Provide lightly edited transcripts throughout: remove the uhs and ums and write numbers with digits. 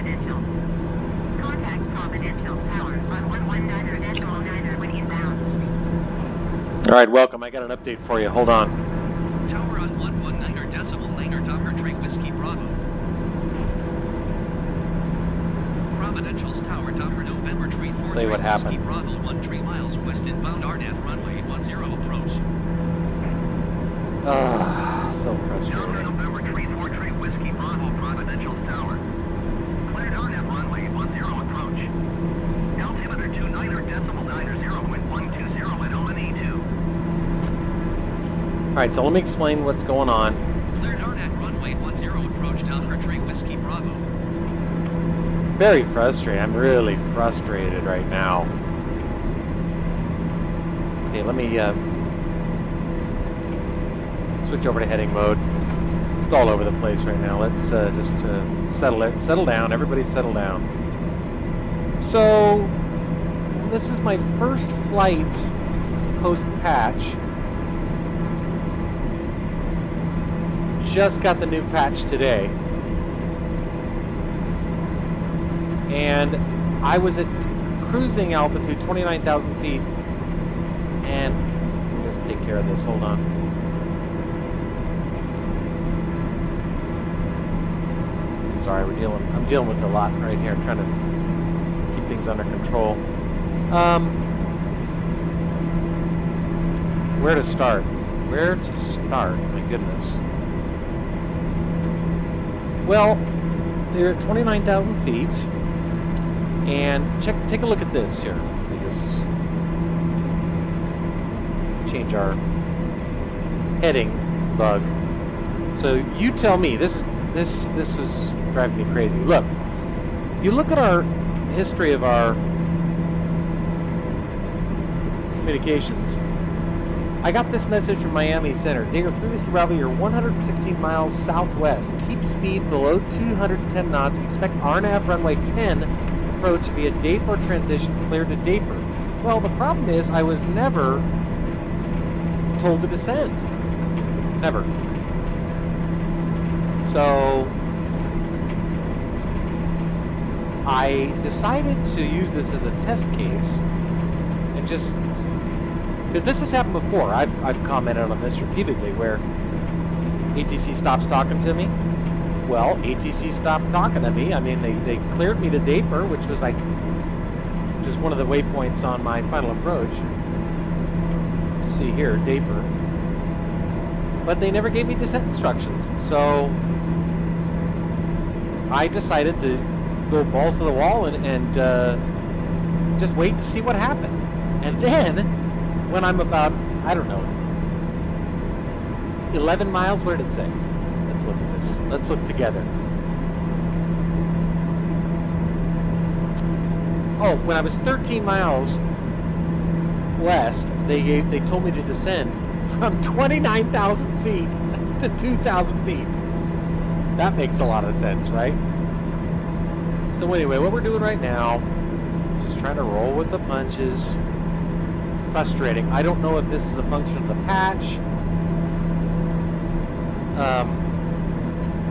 Confidential. Contact confidential. Tower on 119.9 when inbound. All right, welcome. I got an update for you. Hold on. Tower on 119.9 Doppler Tree Whiskey Bravo. Providential's Tower Doppler November Tree 4 Tell you what happened. Whiskey Bravo 13 miles west inbound RNAV runway 10 approach. So frustrating. Tower November Tree 4 Tree Whiskey Bravo Providential's Tower. Cleared RNAV runway 10 approach. Altimeter 29.90.120 at ONE2. All right, so let me explain what's going on. Cleared RNAV runway 10 approach Doppler Tree Whiskey Bravo. Very frustrated. I'm really frustrated right now. Okay, let me switch over to heading mode. It's all over the place right now. Let's just settle down. Everybody settle down. So, this is my first flight post-patch. Just got the new patch today. And I was at cruising altitude, 29,000 feet. And let me just take care of this. Hold on. Sorry, I'm dealing with a lot right here. I'm trying to keep things under control. Where to start? Where to start? My goodness. Well, they're at 29,000 feet. And take a look at this here. Let me just change our heading bug. So you tell me. This was driving me crazy. Look, if you look at our history of our communications, I got this message from Miami Center. Dinger 3 Whiskey Bravo, you're 116 miles southwest. Keep speed below 210 knots. Expect RNAV runway 10 approach via Dapper transition clear to Dapper. Well, the problem is I was never told to descend. Never. So I decided to use this as a test case and just because this has happened before. I've commented on this repeatedly where ATC stops talking to me. Well, ATC stopped talking to me. I mean, they cleared me to Dapper, which was like just one of the waypoints on my final approach. See here, Dapper. But they never gave me descent instructions. So I decided to go balls to the wall and just wait to see what happened. And then, when I'm about, I don't know, 11 miles, what did it say? Let's look at this. Let's look together. Oh, when I was 13 miles west, they told me to descend from 29,000 feet to 2,000 feet. That makes a lot of sense, right? So anyway, what we're doing right now, just trying to roll with the punches. Frustrating. I don't know if this is a function of the patch.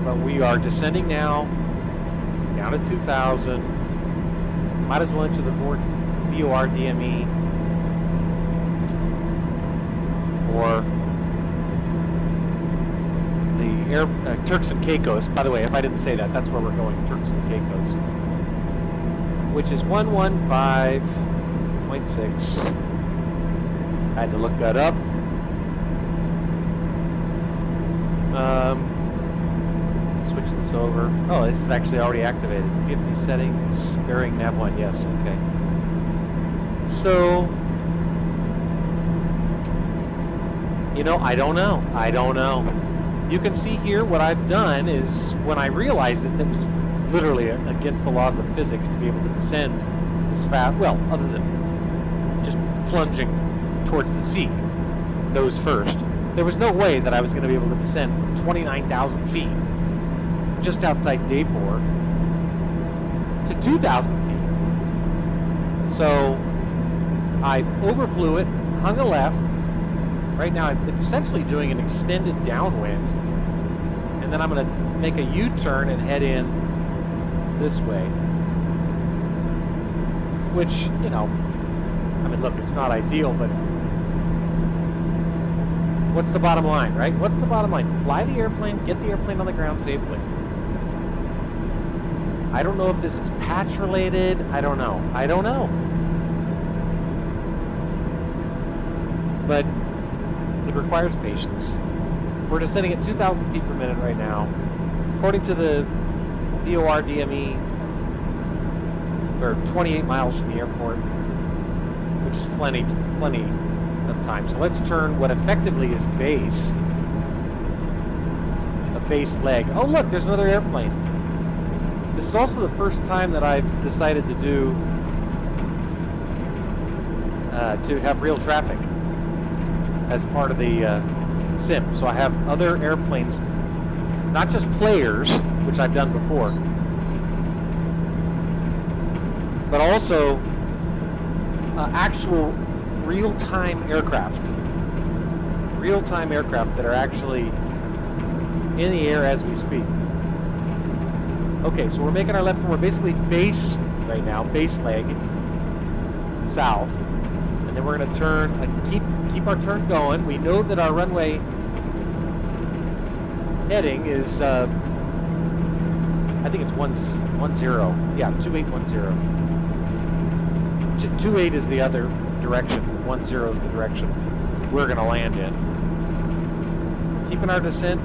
But we are descending now, down to 2,000. Might as well enter the VOR DME or the Turks and Caicos. By the way, if I didn't say that, that's where we're going, Turks and Caicos, which is 115.6. I had to look that up. Switch this over. Oh, this is actually already activated. Give me settings, bearing nav 1. Yes, okay. So, you know, I don't know. You can see here what I've done is when I realized that it was literally against the laws of physics to be able to descend this fast. Well, other than just plunging towards the sea, nose first. There was no way that I was going to be able to descend from 29,000 feet just outside Dapper to 2,000 feet. So I overflew it, hung a left. Right now I'm essentially doing an extended downwind, and then I'm going to make a U-turn and head in this way. Which, you know, I mean, look, it's not ideal, but what's the bottom line, right? What's the bottom line? Fly the airplane, get the airplane on the ground safely. I don't know if this is patch related. I don't know. But it requires patience. We're descending at 2,000 feet per minute right now. According to the VOR DME, we're 28 miles from the airport, which is plenty of time. So let's turn what effectively is base, a base leg. Oh look, there's another airplane. This is also the first time that I've decided to do, to have real traffic as part of the sim. So I have other airplanes, not just players, which I've done before, but also actual real-time aircraft. Real-time aircraft that are actually in the air as we speak. Okay, so we're making our left turn. We're basically base right now, base leg, south. And then we're going to turn, keep our turn going. We know that our runway heading is, I think it's 10. Yeah, 2810. 28 is the other direction. 10 is the direction we're going to land in. Keeping our descent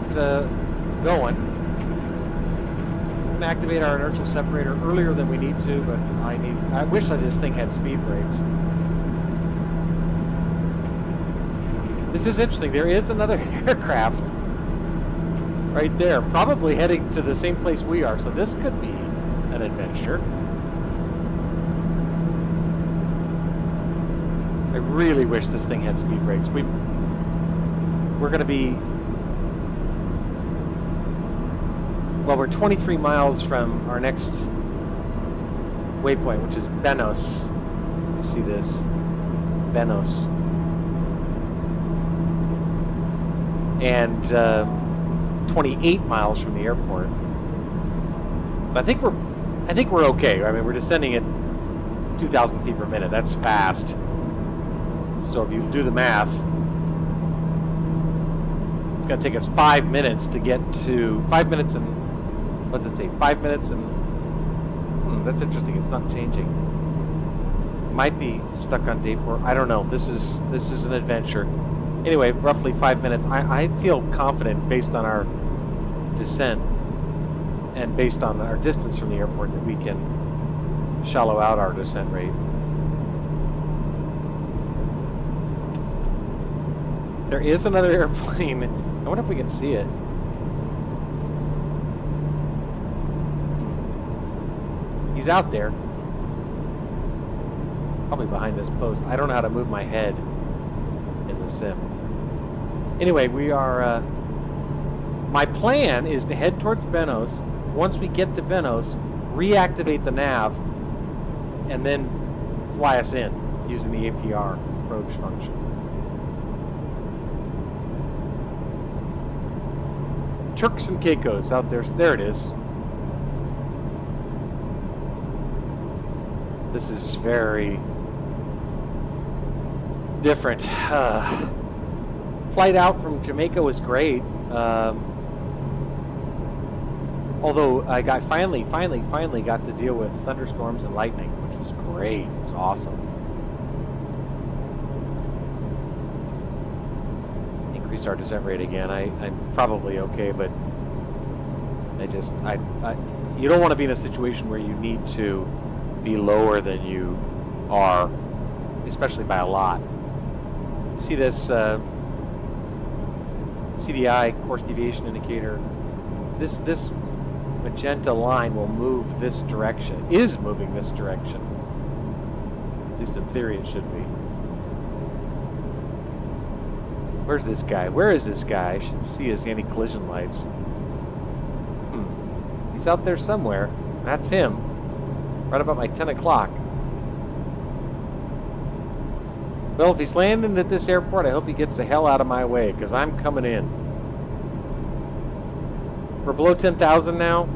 going. We're going to activate our inertial separator earlier than we need to, but I wish that this thing had speed brakes. This is interesting. There is another aircraft right there, probably heading to the same place we are, so this could be an adventure. I really wish this thing had speed brakes. We're going to be, well, we're 23 miles from our next waypoint, which is Benos. You see this? Benos. And 28 miles from the airport. So I think we're okay. I mean, we're descending at 2,000 feet per minute. That's fast. So if you do the math, it's going to take us 5 minutes to get to 5 minutes and what does it say? 5 minutes and that's interesting. It's not changing. Might be stuck on day 4. I don't know. This is an adventure. Anyway, roughly 5 minutes. I feel confident based on our descent and based on our distance from the airport that we can shallow out our descent rate. There is another airplane. I wonder if we can see it. He's out there. Probably behind this post. I don't know how to move my head in the sim. Anyway, we are... my plan is to head towards Benos. Once we get to Benos, reactivate the nav, and then fly us in using the APR approach function. Turks and Caicos out there. There it is. This is very different. Flight out from Jamaica was great. Although I finally got to deal with thunderstorms and lightning, which was great. It was awesome. Increase our descent rate again. I'm probably okay, but you don't want to be in a situation where you need to be lower than you are, especially by a lot. See this CDI, course deviation indicator. This magenta line will move this direction, is moving this direction. At least in theory it should be. Where's this guy? Where is this guy? I should see his anti-collision lights. He's out there somewhere. That's him. Right about my 10 o'clock. Well, if he's landing at this airport, I hope he gets the hell out of my way, because I'm coming in. We're below 10,000 now.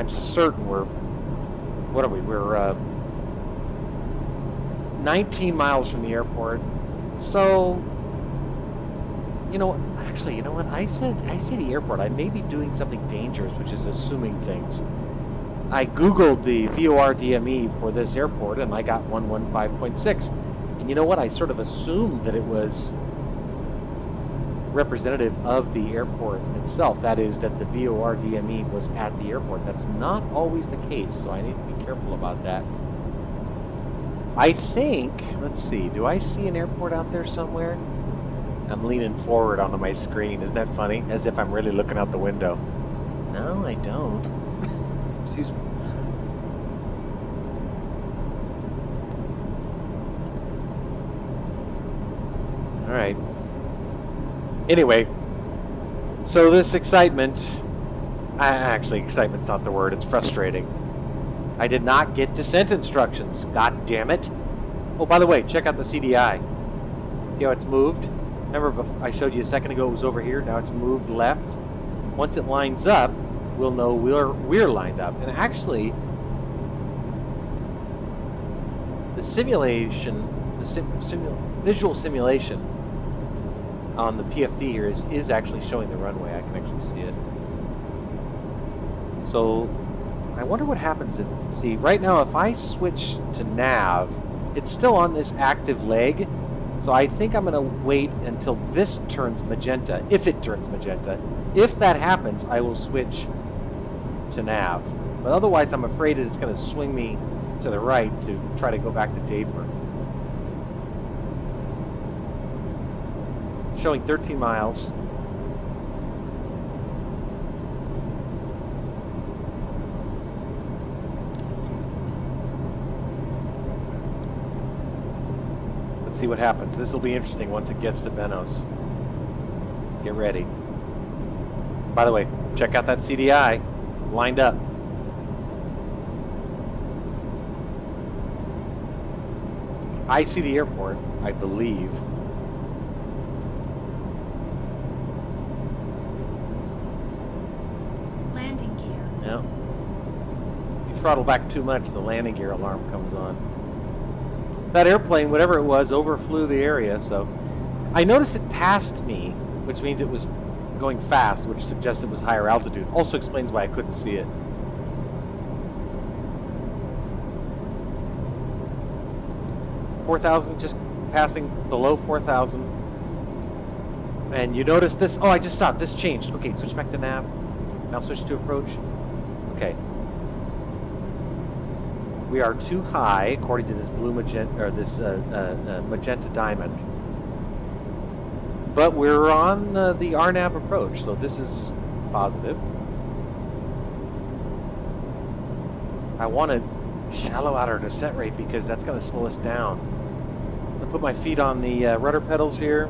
I'm certain we're, what are we? We're 19 miles from the airport. So, you know, actually, you know what? I say the airport. I may be doing something dangerous, which is assuming things. I Googled the VOR DME for this airport, and I got 115.6. And you know what? I sort of assumed that it was representative of the airport itself. That is, that the VOR DME was at the airport. That's not always the case, so I need to be careful about that. I think, let's see, do I see an airport out there somewhere? I'm leaning forward onto my screen. Isn't that funny? As if I'm really looking out the window. No, I don't. Excuse me. All right. Anyway, so this excitement, actually excitement's not the word, it's frustrating. I did not get descent instructions, god damn it. Oh, by the way, check out the CDI. See how it's moved? Remember I showed you a second ago it was over here, now it's moved left. Once it lines up, we'll know we're lined up. And actually, the simulation, visual simulation on the PFD here is actually showing the runway. I can actually see it. So I wonder what happens if, see, right now if I switch to nav, it's still on this active leg. So I think I'm going to wait until this turns magenta, if it turns magenta. If that happens, I will switch to nav. But otherwise, I'm afraid it's going to swing me to the right to try to go back to Dademer. Showing 13 miles. Let's see what happens. This will be interesting once it gets to Benos. Get ready. By the way, check out that CDI. Lined up. I see the airport, I believe. Landing gear. Yeah. You throttle back too much, the landing gear alarm comes on. That airplane, whatever it was, overflew the area, so I noticed it passed me, which means it was going fast, which suggests it was higher altitude. Also explains why I couldn't see it. $4,000, just passing below 4,000. And you notice this, oh, I just saw it, this changed. Okay, switch back to nav. Now switch to approach. Okay. We are too high, according to this blue magenta, or this magenta diamond. But we're on the RNAV approach, so this is positive. I want to shallow out our descent rate because that's going to slow us down. I'm going to put my feet on the rudder pedals here.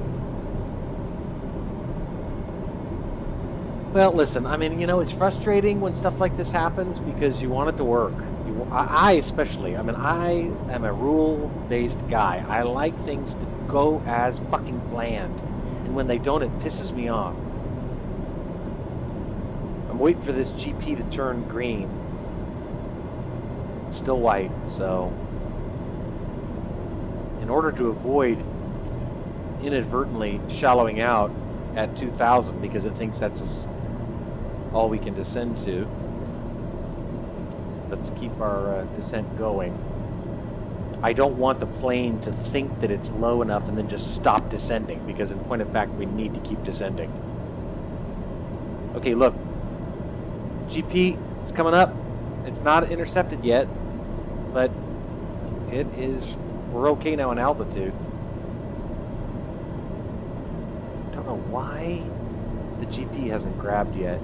Well, listen, I mean, you know, it's frustrating when stuff like this happens because you want it to work. I especially, I mean, I am a rule-based guy. I like things to go as fucking planned. And when they don't, it pisses me off. I'm waiting for this GP to turn green. It's still white, so in order to avoid inadvertently shallowing out at 2,000 because it thinks that's all we can descend to, let's keep our descent going. I don't want the plane to think that it's low enough and then just stop descending, because in point of fact, we need to keep descending. Okay, look. GP is coming up. It's not intercepted yet, but it is, we're okay now in altitude. Don't know why the GP hasn't grabbed yet.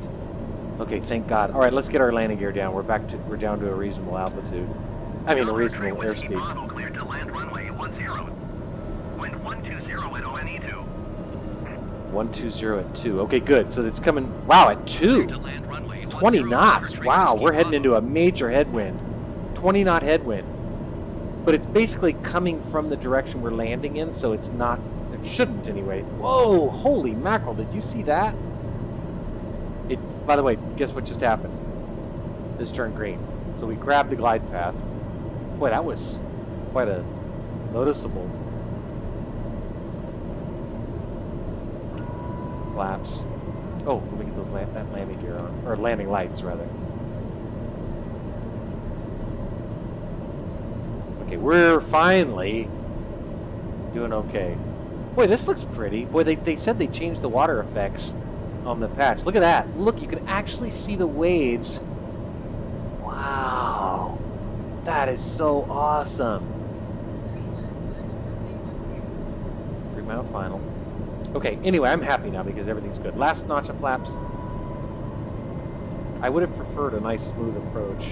Okay, thank God. All right, let's get our landing gear down. We're down to a reasonable altitude. I mean, a reasonable airspeed. Cleared to land runway 10. Wind 120 at ONE2. 120 at 2. Okay, good. So it's coming, wow, at 2. 20 knots. Wow, we're heading into a major headwind. 20 knot headwind. But it's basically coming from the direction we're landing in, so it's not, it shouldn't anyway. Whoa, holy mackerel, did you see that? By the way, guess what just happened? this turned green. So we grabbed the glide path. Boy, that was quite a noticeable flaps. Oh, let me get those that landing gear on, or landing lights rather. Okay, we're finally doing okay. Boy, this looks pretty. Boy, they said they changed the water effects on the patch. Look at that. Look, you can actually see the waves. Wow. That is so awesome. 3-mile final. Okay, anyway, I'm happy now because everything's good. Last notch of flaps. I would have preferred a nice smooth approach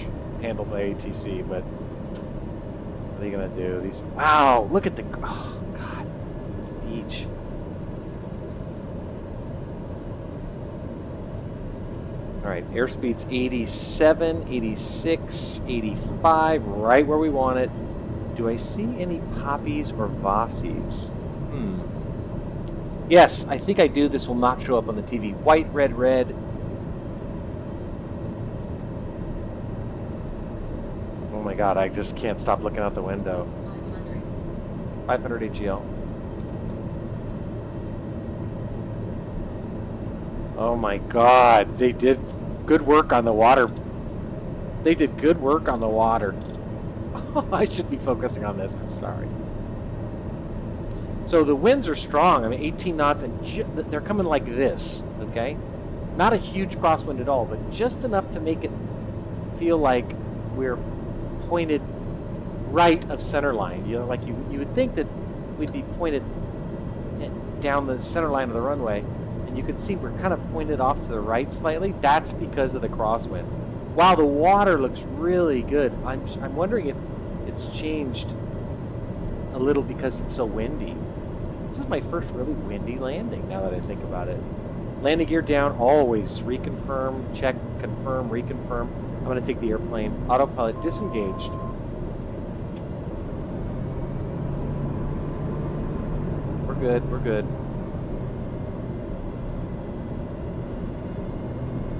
handled by ATC, but what are you gonna do? These, wow, look at the, oh God, this beach. All right, airspeed's 87, 86, 85, right where we want it. Do I see any poppies or vossies? Yes, I think I do. This will not show up on the TV. White, red, red. Oh my God, I just can't stop looking out the window. 500 AGL. Oh my God, they did good work on the water. They did good work on the water. I should be focusing on this, I'm sorry. So the winds are strong. I mean, 18 knots, and they're coming like this, okay? Not a huge crosswind at all, but just enough to make it feel like we're pointed right of center line. You know, like you would think that we'd be pointed down the center line of the runway, and you can see we're kind of pointed off to the right slightly. That's because of the crosswind. Wow, the water looks really good. I'm wondering if it's changed a little because it's so windy. This is my first really windy landing, now that I think about it. Landing gear down, always reconfirm, check, confirm, reconfirm. I'm going to take the airplane. Autopilot disengaged. We're good, we're good.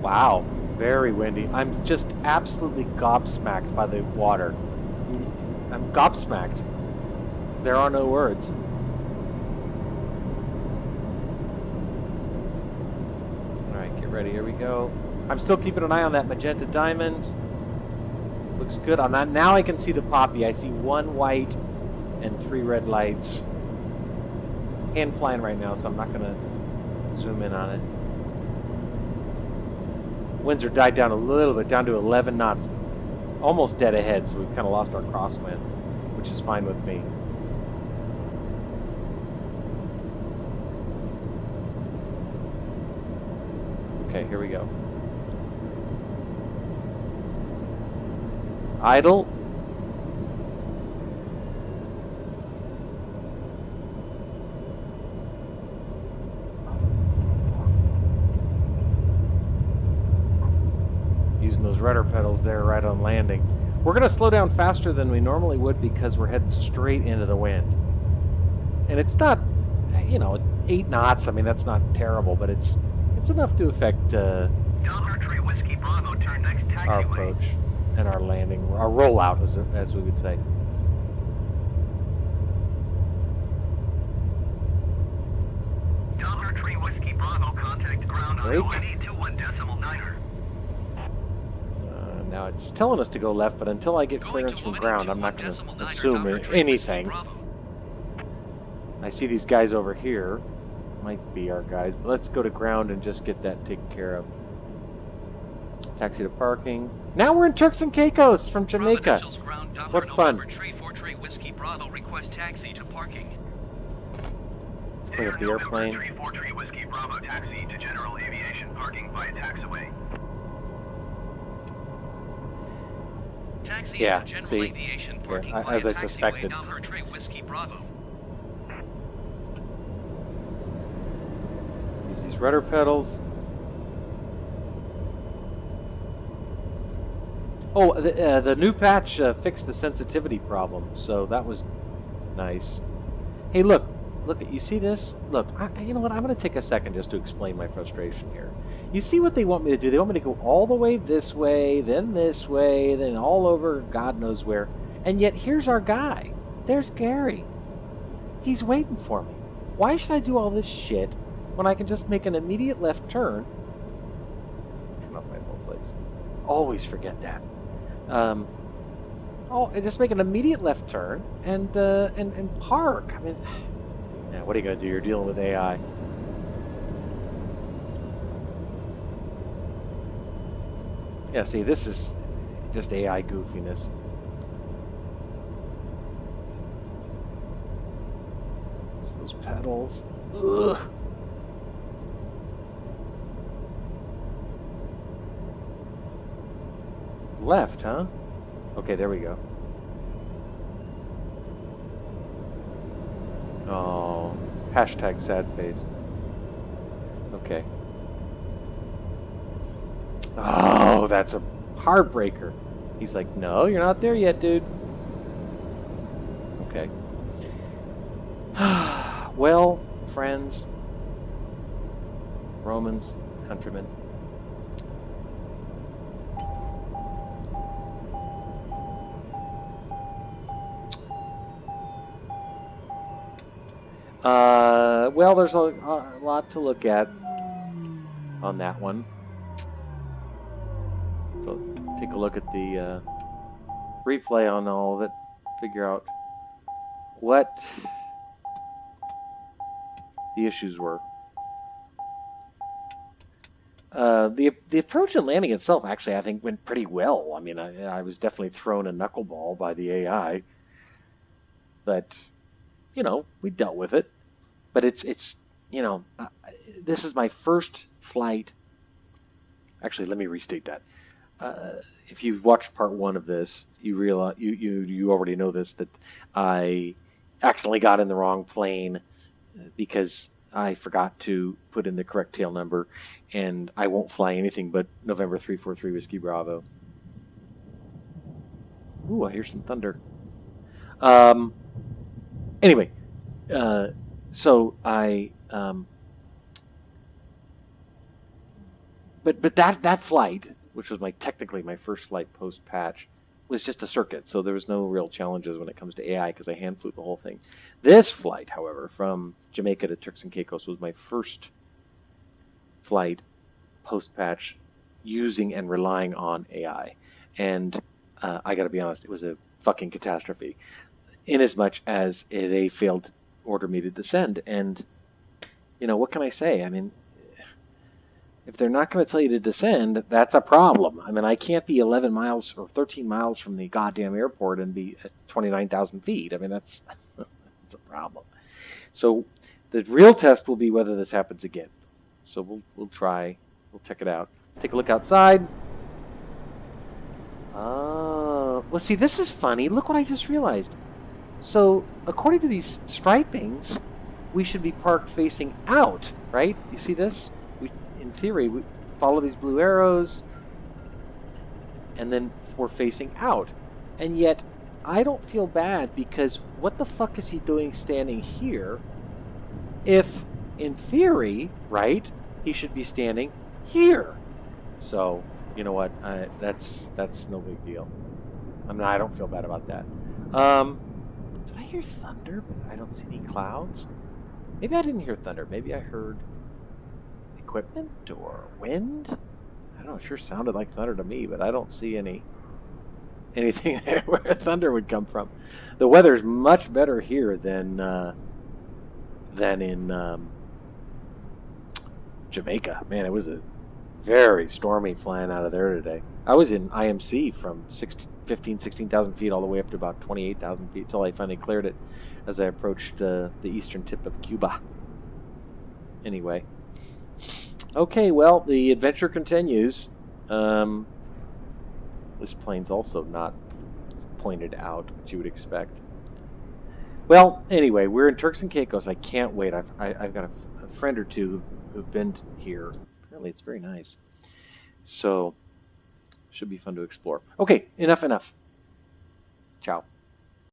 Wow, very windy. I'm just absolutely gobsmacked by the water. I'm gobsmacked. There are no words. Ready, here we go. I'm still keeping an eye on that magenta diamond. Looks good on that. Now I can see the poppy. I see 1 white and 3 red lights. Hand flying right now, so I'm not going to zoom in on it. Winds are died down a little bit, down to 11 knots. Almost dead ahead, so we've kind of lost our crosswind, which is fine with me. Okay, here we go. Idle. Using those rudder pedals there right on landing. We're going to slow down faster than we normally would because we're heading straight into the wind. And it's not, you know, 8 knots. I mean, that's not terrible, but it's enough to affect our approach and our landing, our rollout, as we would say. Tree Whiskey Bravo, contact ground on 082.9. Now it's telling us to go left, but until I get clearance from ground, I'm not going to assume anything. I see these guys over here. Might be our guys, but let's go to ground and just get that taken care of. Taxi to parking. Now we're in Turks and Caicos from Jamaica. What fun. Let's clean up the airplane. Yeah, see, yeah, as I suspected. Use these rudder pedals. Oh, the new patch fixed the sensitivity problem, so that was nice. Hey, look, you see this? Look, you know what? I'm going to take a second just to explain my frustration here. You see what they want me to do? They want me to go all the way, then this way, then all over God knows where. And yet here's our guy. There's Gary. He's waiting for me. Why should I do all this shit when I can just make an immediate left turn? Turn off my false lights. Always forget that. Just make an immediate left turn and park. I mean, yeah, what are you gonna do? You're dealing with AI. Yeah, see, this is just AI goofiness. Just those pedals. Ugh. Left, huh? Okay, there we go. Oh, hashtag sad face. Okay. Oh, that's a heartbreaker. He's like, no, you're not there yet, dude. Okay. Well, friends, Romans, countrymen. Well, there's a lot to look at on that one. So take a look at the replay on all of it. Figure out what the issues were. The approach and landing itself, actually, I think went pretty well. I mean, I was definitely thrown a knuckleball by the AI, but you know, we dealt with it. But it's you know, this is my first flight. Actually, let me restate that. If you've watched part one of this, you realize you already know this, that I accidentally got in the wrong plane because I forgot to put in the correct tail number, and I won't fly anything but November 343 Whiskey Bravo. Ooh, I hear some thunder. Anyway, so I but that flight, which was technically my first flight post patch, was just a circuit, so there was no real challenges when it comes to AI because I hand flew the whole thing. This flight, however, from Jamaica to Turks and Caicos was my first flight post patch using and relying on AI, and I got to be honest, it was a fucking catastrophe. Inasmuch as they failed to order me to descend, and you know what can I say? I mean, if they're not going to tell you to descend, that's a problem. I mean, I can't be 11 miles or 13 miles from the goddamn airport and be at 29,000 feet. I mean, that's a problem. So the real test will be whether this happens again. So we'll try. We'll check it out. Let's take a look outside. Well, see, this is funny. Look what I just realized. So according to these stripings, we should be parked facing out, right? You see this? In theory, we follow these blue arrows, and then we're facing out. And yet, I don't feel bad because what the fuck is he doing standing here if, in theory, right, he should be standing here? So, you know what? That's no big deal. I don't feel bad about that. Did I hear thunder, but I don't see any clouds? Maybe I didn't hear thunder. Maybe I heard equipment or wind. I don't know. It sure sounded like thunder to me, but I don't see anything there where thunder would come from. The weather's much better here than in Jamaica. Man, it was a very stormy flying out of there today. I was in IMC from 16,000 feet all the way up to about 28,000 feet until I finally cleared it as I approached the eastern tip of Cuba. Anyway. Okay, well, the adventure continues. This plane's also not pointed out, which you would expect. Well, anyway, we're in Turks and Caicos. I can't wait. I've got a friend or two who've been here. Apparently, it's very nice. So, should be fun to explore. Okay, enough. Ciao.